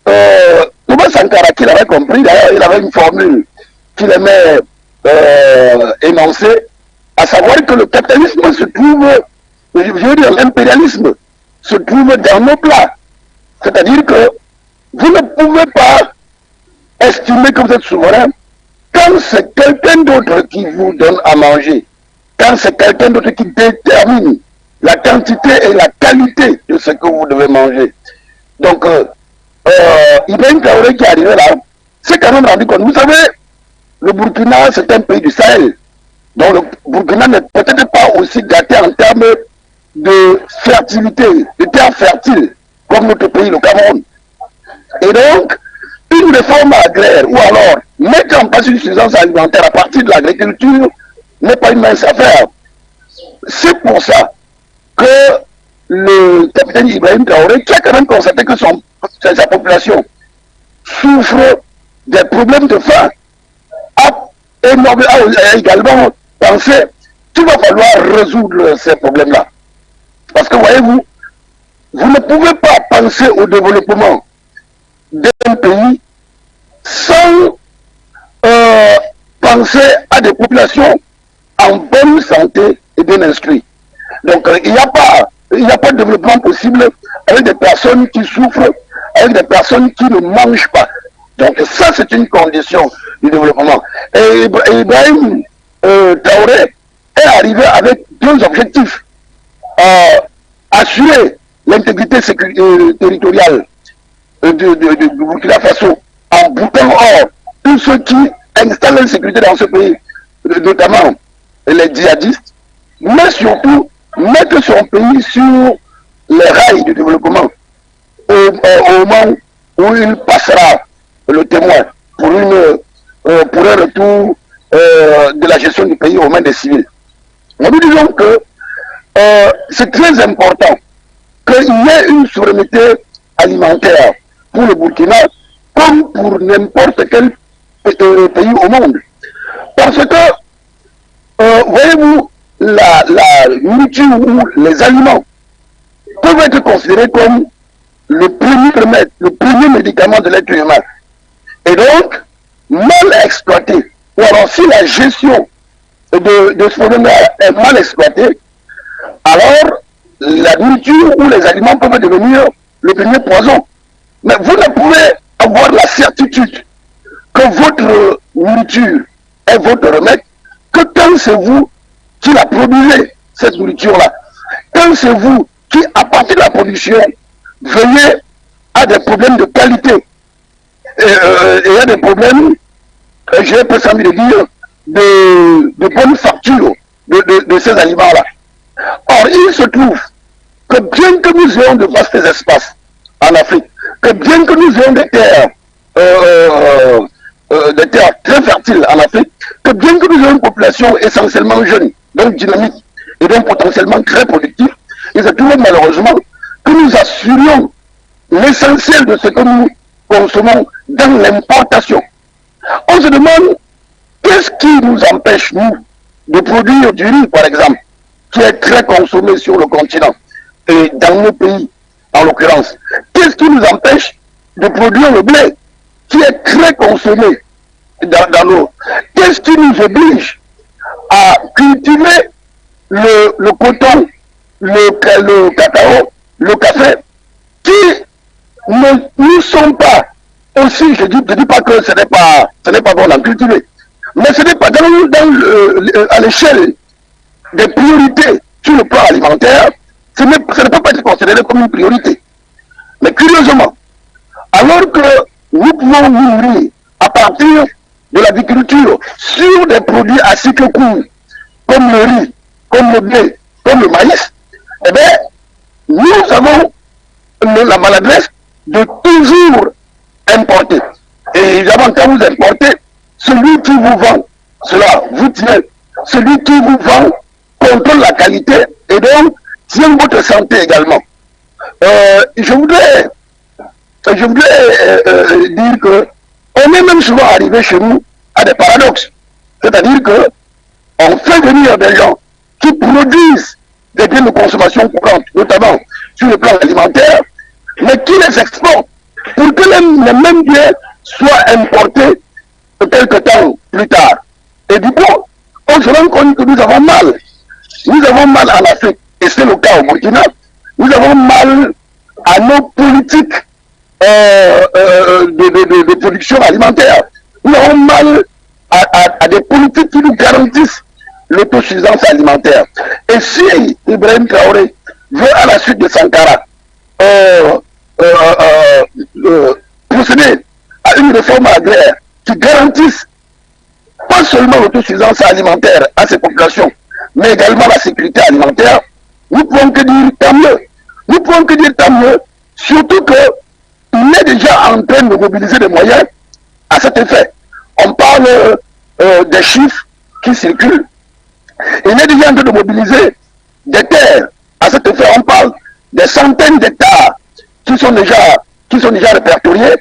Thomas Sankara, qu'il avait compris, d'ailleurs, il avait une formule qu'il aimait énoncer, à savoir que le capitalisme se trouve, je veux dire l'impérialisme, se trouve dans nos plats. C'est-à-dire que vous ne pouvez pas estimer que vous êtes souverain quand c'est quelqu'un d'autre qui vous donne à manger, quand c'est quelqu'un d'autre qui détermine la quantité et la qualité de ce que vous devez manger. Donc, Ibrahim Traoré qui est arrivé là, c'est quand même rendu compte. Vous savez, le Burkina, c'est un pays du Sahel. Donc, le Burkina n'est peut-être pas aussi gâté en termes de fertilité, de terres fertiles, comme notre pays, le Cameroun. Et donc, une réforme agraire, ou alors mettre en place une suffisance alimentaire à partir de l'agriculture, n'est pas une mince affaire. C'est pour ça que le capitaine Ibrahim Traoré, qui a quand même constaté que sa population souffre des problèmes de faim, a également pensé qu'il va falloir résoudre ces problèmes-là. Parce que voyez-vous, vous ne pouvez pas penser au développement d'un pays sans penser à des populations en bonne santé et bien instruites. Donc il n'y a pas de développement possible avec des personnes qui souffrent, avec des personnes qui ne mangent pas. Donc ça, c'est une condition du développement. Et Ibrahim Traoré est arrivé avec deux objectifs. Assurer l'intégrité territoriale du Burkina Faso en boutant hors tous ceux qui installent l'insécurité dans ce pays, notamment les djihadistes, mais surtout mettre son pays sur les rails du développement au moment où il passera le témoin pour un retour de la gestion du pays aux mains des civils. Nous disons que c'est très important qu'il y ait une souveraineté alimentaire pour le Burkina comme pour n'importe quel pays au monde. Parce que voyez-vous, la nourriture ou les aliments peuvent être considérés comme le premier remède, le premier médicament de l'être humain. Et donc, mal exploité, ou alors si la gestion de ce problème est mal exploitée, alors la nourriture ou les aliments peuvent devenir le premier poison. Mais vous ne pouvez avoir la certitude que votre nourriture est votre remède que quand c'est vous qui la produisez, cette nourriture-là. Quand c'est vous qui, à partir de la production, veillez à des problèmes de qualité et à des problèmes, j'ai presque envie de dire, de bonne facture de ces aliments-là. Or, il se trouve que bien que nous ayons de vastes espaces en Afrique, que bien que nous ayons des terres très fertiles en Afrique, que bien que nous ayons une population essentiellement jeune, donc dynamique et donc potentiellement très productive, il se trouve malheureusement que nous assurions l'essentiel de ce que nous consommons dans l'importation. On se demande qu'est-ce qui nous empêche, nous, de produire du riz, par exemple, qui est très consommé sur le continent et dans nos pays, en l'occurrence. Qu'est-ce qui nous empêche de produire le blé, qui est très consommé dans l'eau? Qu'est-ce qui nous oblige à cultiver le coton, le cacao, le café, qui ne sont pas aussi, je dis pas que ce n'est pas bon à cultiver, mais ce n'est pas à l'échelle des priorités sur le plan alimentaire, ça ne peut pas être considéré comme une priorité. Mais curieusement, alors que nous pouvons nourrir à partir de l'agriculture sur des produits à cycle court, comme le riz, comme le blé, comme le maïs, eh bien, nous avons la maladresse de toujours importer. Et évidemment, quand vous importez, celui qui vous vend, cela vous tient. Celui qui vous vend contrôle la qualité et donc tient votre santé également. Je voudrais dire que on est même souvent arrivé chez nous à des paradoxes. C'est-à-dire que on fait venir des gens qui produisent des biens de consommation courante, notamment sur le plan alimentaire, mais qui les exportent pour que les mêmes biens soient importés quelque temps plus tard. Et du coup, on se rend compte que nous avons mal. Nous avons mal en Afrique, et c'est le cas au Burkina. Nous avons mal à nos politiques de production alimentaire. Nous avons mal à des politiques qui nous garantissent l'autosuffisance alimentaire. Et si Ibrahim Traoré veut, à la suite de Sankara, procéder à une réforme agraire qui garantisse pas seulement l'autosuffisance alimentaire à ces populations, mais également la sécurité alimentaire, nous pouvons que dire tant mieux. Nous pouvons que dire tant mieux, surtout qu'il est déjà en train de mobiliser des moyens à cet effet. On parle des chiffres qui circulent. Il est déjà en train de mobiliser des terres à cet effet. On parle des centaines d'hectares qui sont déjà répertoriés.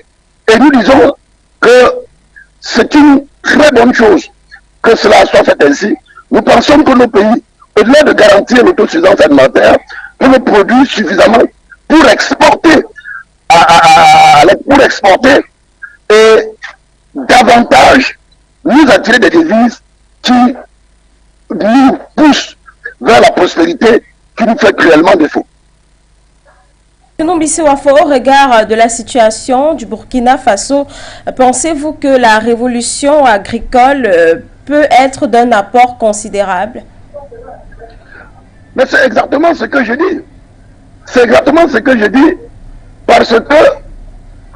Et nous disons que c'est une très bonne chose que cela soit fait ainsi. Nous pensons que nos pays, au-delà de garantir l'autosuffisance alimentaire, peuvent produire suffisamment pour exporter, et davantage nous attirer des devises qui nous poussent vers la prospérité qui nous fait cruellement défaut. Au regard de la situation du Burkina Faso, pensez-vous que la révolution agricole peut être d'un apport considérable? Mais c'est exactement ce que je dis. C'est exactement ce que je dis, parce que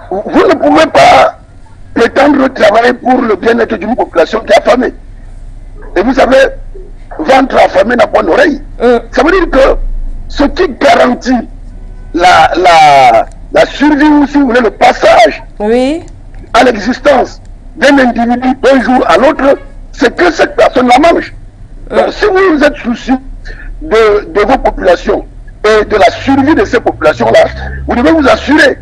vous ne pouvez pas prétendre travailler pour le bien-être d'une population qui est affamée. Et vous savez, ventre affamé n'a pas d'oreille. Ça veut dire que ce qui garantit la survie, ou si vous voulez, le passage à l'existence d'un individu d'un jour à l'autre, c'est que cette personne la mange. Donc, si vous êtes soucieux de vos populations et de la survie de ces populations-là, vous devez vous assurer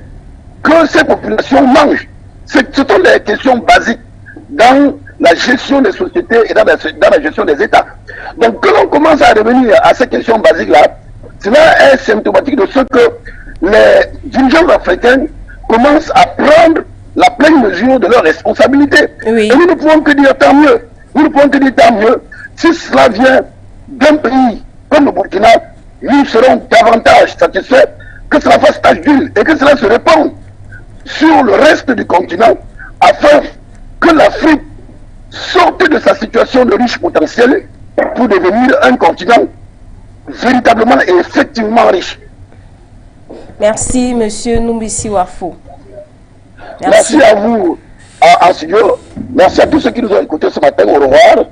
que ces populations mangent. Ce sont des questions basiques dans la gestion des sociétés et dans la gestion des États. Donc, que l'on commence à revenir à ces questions basiques-là, cela est symptomatique de ce que les dirigeants africains commencent à prendre la pleine mesure de leurs responsabilités. Oui. Et nous ne pouvons que dire tant mieux. Nous ne pouvons que dire tant mieux. Si cela vient d'un pays comme le Burkina, nous serons davantage satisfaits que cela fasse tache d'huile et que cela se répande sur le reste du continent afin que l'Afrique sorte de sa situation de riche potentiel pour devenir un continent véritablement et effectivement riche. Merci, Monsieur Numbisi Wafo. Merci à vous, en studio. Merci à tous ceux qui nous ont écoutés ce matin. Au revoir.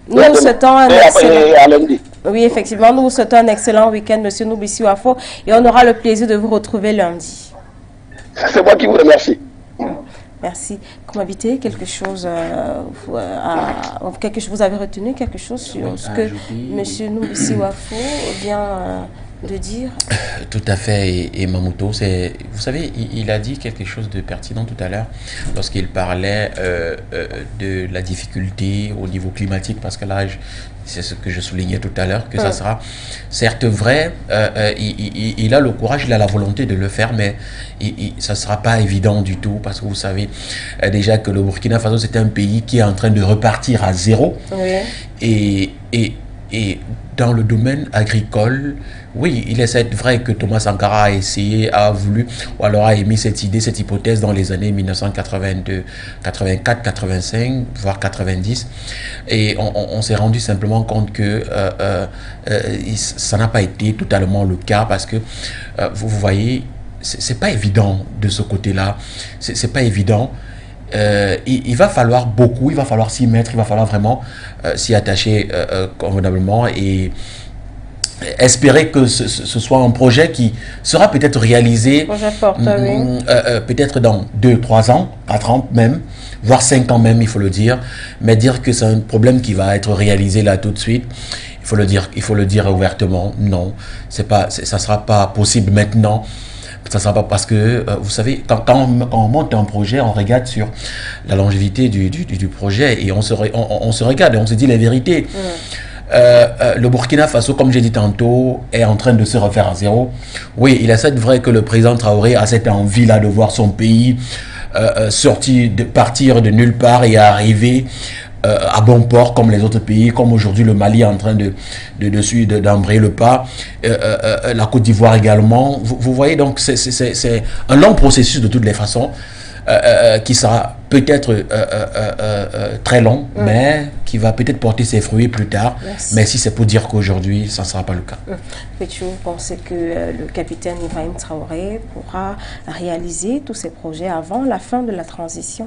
Nous vous souhaitons un excellent... Et à lundi. Oui, effectivement, nous vous souhaitons un excellent week-end, Monsieur Numbisi Wafo, et on aura le plaisir de vous retrouver lundi. C'est moi qui vous remercie. Merci. Comme habité, quelque chose, vous avez retenu quelque chose sur ce que M. Numbisi Wafo vient de dire? Tout à fait, et Mamuto, vous savez, il a dit quelque chose de pertinent tout à l'heure lorsqu'il parlait de la difficulté au niveau climatique, parce que là, c'est ce que je soulignais tout à l'heure, que ça sera certes vrai, il a le courage, il a la volonté de le faire, mais ça ne sera pas évident du tout, parce que vous savez déjà que le Burkina Faso, c'est un pays qui est en train de repartir à zéro. Oui. Et dans le domaine agricole, oui, il est vrai que Thomas Sankara a essayé, a voulu, ou alors a émis cette idée, cette hypothèse dans les années 1982, 84, 85, voire 90. Et on s'est rendu simplement compte que ça n'a pas été totalement le cas, parce que vous voyez, c'est pas évident de ce côté-là. C'est pas évident. Il va falloir beaucoup, il va falloir s'y mettre, il va falloir vraiment s'y attacher convenablement et espérer que ce soit un projet qui sera peut-être réalisé peut-être dans 2, 3 ans, 4 ans même, voire 5 ans même, il faut le dire, mais dire que c'est un problème qui va être réalisé là tout de suite, il faut le dire ouvertement, non, ça sera pas possible maintenant. Ça ne sera pas parce que, vous savez, quand on monte un projet, on regarde sur la longévité du projet et on se regarde et on se dit les vérités. Le Burkina Faso, comme j'ai dit tantôt, est en train de se refaire à zéro. Oui, il est certes vrai que le président Traoré a cette envie-là de voir son pays partir de nulle part et arriver à bon port comme les autres pays, comme aujourd'hui le Mali est en train d'embrayer le pas, la Côte d'Ivoire également. Vous voyez, donc c'est un long processus de toutes les façons qui sera peut-être très long, mais qui va peut-être porter ses fruits plus tard. Merci. Mais si c'est pour dire qu'aujourd'hui, ça ne sera pas le cas. Peux-tu penser que le capitaine Ibrahim Traoré pourra réaliser tous ces projets avant la fin de la transition?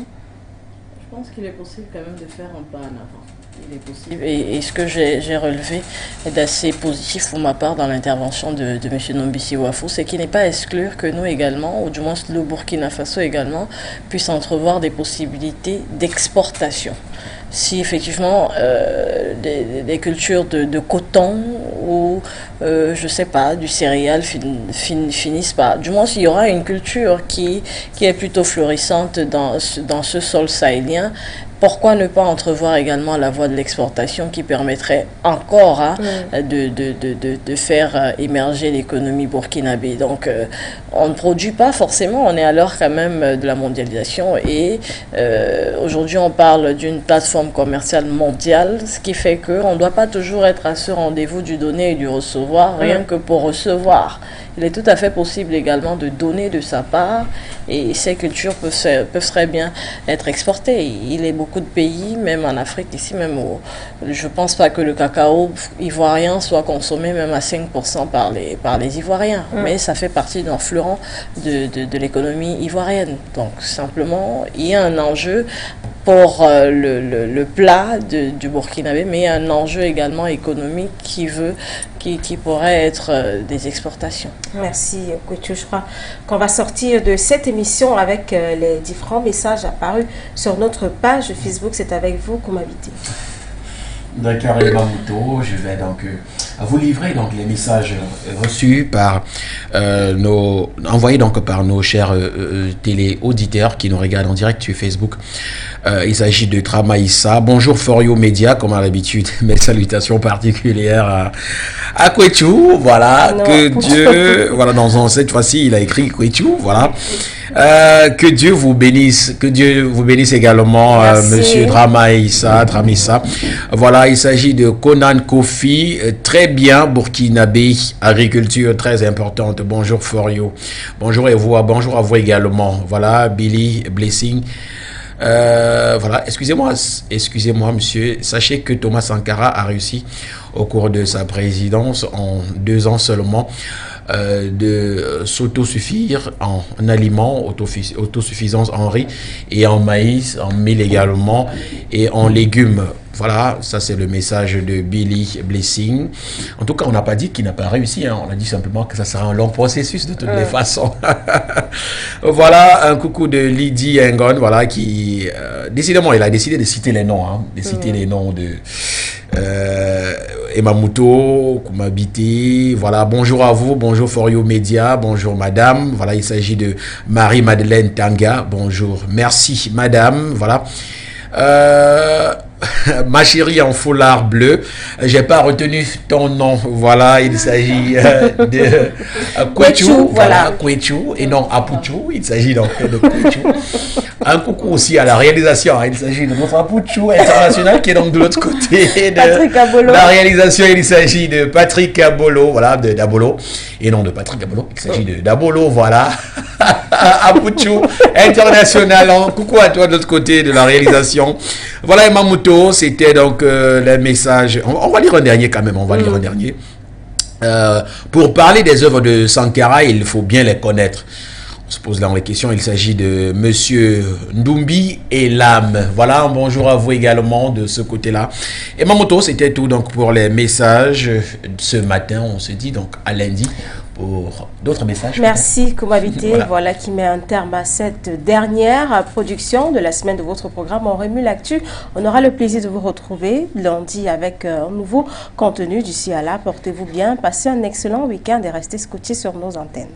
Je pense qu'il est possible quand même de faire un pas en avant. Il est possible. Et ce que j'ai relevé est d'assez positif pour ma part dans l'intervention de M. Numbisi Wafo, c'est qu'il n'est pas à exclure que nous également, ou du moins le Burkina Faso également, puisse entrevoir des possibilités d'exportation. Si effectivement des cultures de coton ou je sais pas, du céréal finissent par, du moins s'il y aura une culture qui est plutôt florissante dans ce sol sahélien, pourquoi ne pas entrevoir également la voie de l'exportation qui permettrait encore de faire émerger l'économie burkinabé. Donc on ne produit pas forcément, on est à l'heure quand même de la mondialisation et aujourd'hui on parle d'une plateforme commerciale mondiale, ce qui fait qu'on ne doit pas toujours être à ce rendez-vous du donner et du recevoir, rien que pour recevoir. Il est tout à fait possible également de donner de sa part et ces cultures peuvent très bien être exportées. Il est beaucoup de pays, même en Afrique, ici même, je ne pense pas que le cacao ivoirien soit consommé même à 5% par les Ivoiriens, mais ça fait partie d'un fleuron de l'économie ivoirienne. Donc simplement, il y a un enjeu pour le plat du Burkinabé, mais un enjeu également économique qui pourrait être des exportations. Merci, Kouetchou. Je crois qu'on va sortir de cette émission avec les différents messages apparus sur notre page Facebook. C'est avec vous qu'on m'habite. D'accord, Mamuto, je vais donc vous livrez donc les messages reçus par envoyés donc par nos chers télé-auditeurs qui nous regardent en direct sur Facebook. Il s'agit de Tramaïssa. Bonjour Forio Média, comme à l'habitude, mes salutations particulières à Kwechu. Voilà, non, que Dieu, voilà, cette fois-ci, il a écrit Kwechu, voilà. Que Dieu vous bénisse, également, Monsieur Tramaïssa. Voilà, il s'agit de Conan Kofi, très bien, Burkinabé, agriculture très importante. Bonjour Forio, bonjour à vous également. Voilà, Billy Blessing. Voilà, excusez-moi, monsieur. Sachez que Thomas Sankara a réussi au cours de sa présidence en 2 ans seulement de s'autosuffire en aliments, autosuffisance en riz et en maïs, en mil également et en légumes. Voilà, ça c'est le message de Billy Blessing. En tout cas, on n'a pas dit qu'il n'a pas réussi, hein. On a dit simplement que ça sera un long processus de toutes les façons. Voilà, un coucou de Lydie Engon, voilà, qui décidément, il a décidé de citer les noms, hein, les noms de Emamuto, Kumabiti, voilà, bonjour à vous, bonjour Forio Média, bonjour madame, voilà, il s'agit de Marie-Madeleine Tanga, bonjour, merci madame, voilà. Ma chérie en foulard bleu, j'ai pas retenu ton nom, voilà, il s'agit de Kwechu, voilà, Kwechu et non Apuchu, il s'agit donc de Kwechu. Un coucou aussi à la réalisation, hein. Il s'agit de notre Apuchu international qui est donc de l'autre côté de la réalisation, il s'agit de Patrick Abolo, voilà, de Dabolo, et non de Patrick Abolo, il s'agit de Dabolo, voilà. Apuchu international, hein. Coucou à toi de l'autre côté de la réalisation. Voilà Emamuto, c'était donc le message. On va lire un dernier quand même, lire un dernier. Pour parler des œuvres de Sankara, il faut bien les connaître. On se pose là les questions. Il s'agit de Monsieur Ndumbi et l'âme. Voilà, un bonjour à vous également de ce côté-là. Emamuto, c'était tout donc pour les messages ce matin. On se dit donc à lundi pour d'autres messages. Merci Kumabité, voilà qui met un terme à cette dernière production de la semaine de votre programme On Remue l'Actu. On aura le plaisir de vous retrouver lundi avec un nouveau contenu. D'ici à là, portez-vous bien, passez un excellent week-end et restez scotchés sur nos antennes.